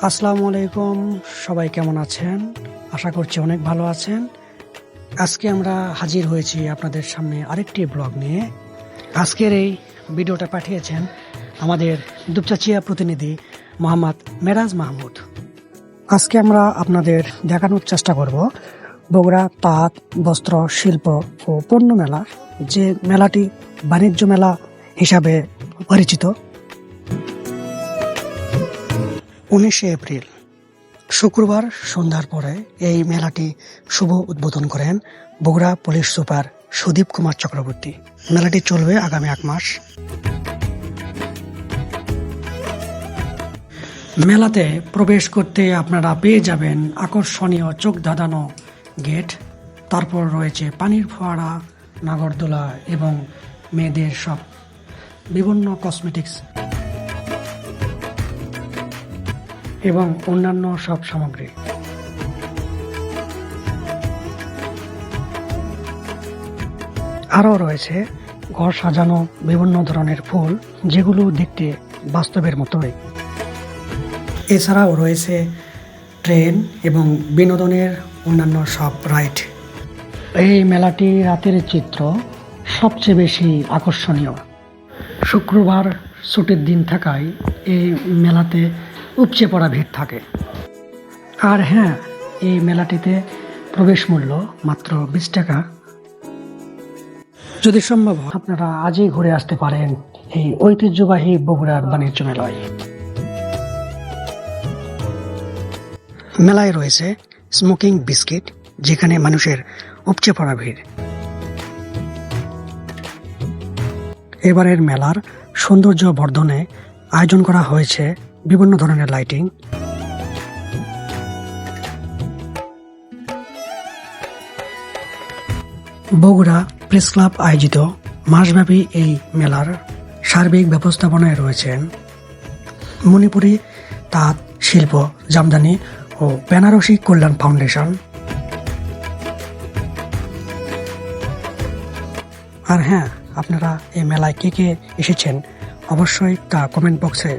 আসসালামু আলাইকুম, সবাই কেমন আছেন? আশা করছি অনেক ভালো আছেন। আজকে আমরা হাজির হয়েছি আপনাদের সামনে আরেকটি ব্লগ নিয়ে। আজকের এই ভিডিওটা পাঠিয়েছেন আমাদের দুপচাচিয়া প্রতিনিধি মোহাম্মদ মেরাজ মাহমুদ। আজকে আমরা আপনাদের দেখানোর চেষ্টা করব বগুড়া তাঁত, বস্ত্র, শিল্প ও পণ্য মেলা, যে মেলাটি বাণিজ্য মেলা হিসাবে পরিচিত। 19শে এপ্রিল শুক্রবার সন্ধ্যার পরে এই মেলাটি শুভ উদ্বোধন করেন বগুড়া পুলিশ সুপার সুদীপ কুমার চক্রবর্তী। মেলাটি চলবে আগামী 1 মাস। মেলাতে প্রবেশ করতে আপনারা পেয়ে যাবেন আকর্ষণীয় চোখ ধাঁধানো গেট, তারপর রয়েছে পানির ফোয়ারা, নাগরদোলা এবং মেয়েদের সব বিভিন্ন কসমেটিক্স এবং অন্যান্য সব সামগ্রী। আরও রয়েছে ঘর সাজানো বিভিন্ন ধরনের ফুল, যেগুলো দেখতে বাস্তবের মতোই। এছাড়াও রয়েছে ট্রেন এবং বিনোদনের অন্যান্য সব রাইড। এই মেলাটি রাতের চিত্র সবচেয়ে বেশি আকর্ষণীয়। শুক্রবার ছুটির দিন থাকায় এই মেলাতে উপচে পড়া ভিড় থাকে। আর হ্যাঁ, এই মেলাটিতে প্রবেশ মূল্য মাত্র 20 টাকা। যদি সম্ভব হয় আপনারা আজই ঘুরে আসতে পারেন এই ঐতিহ্যবাহী বগুড়ার বাণিজ্য মেলায়। মেলায় রয়েছে স্মোকিং বিস্কিট, যেখানে মানুষের উপচে পড়া ভিড়। এবারের মেলার সৌন্দর্য বর্ধনে আয়োজন করা হয়েছে বিভিন্ন ধরনের লাইটিং। বগুড়া প্রেস ক্লাব আয়োজিত মাসব্যাপী এই মেলার সার্বিক ব্যবস্থাপনায় রয়েছেন মণিপুরী তাঁত শিল্প, জামদানি ও বেনারসি কল্যাণ ফাউন্ডেশন। আর হ্যাঁ, আপনারা এই মেলায় কে কে এসেছেন অবশ্যই তা কমেন্ট বক্সে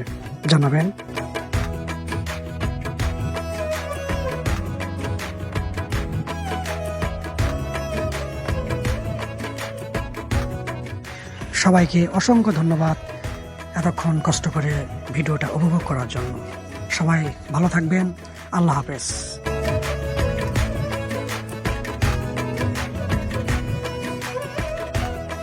জানাবেন। সবাইকে অসংখ্য ধন্যবাদ এতক্ষণ কষ্ট করে ভিডিওটা উপভোগ করার জন্য। সবাই ভালো থাকবেন। আল্লাহ হাফেজ।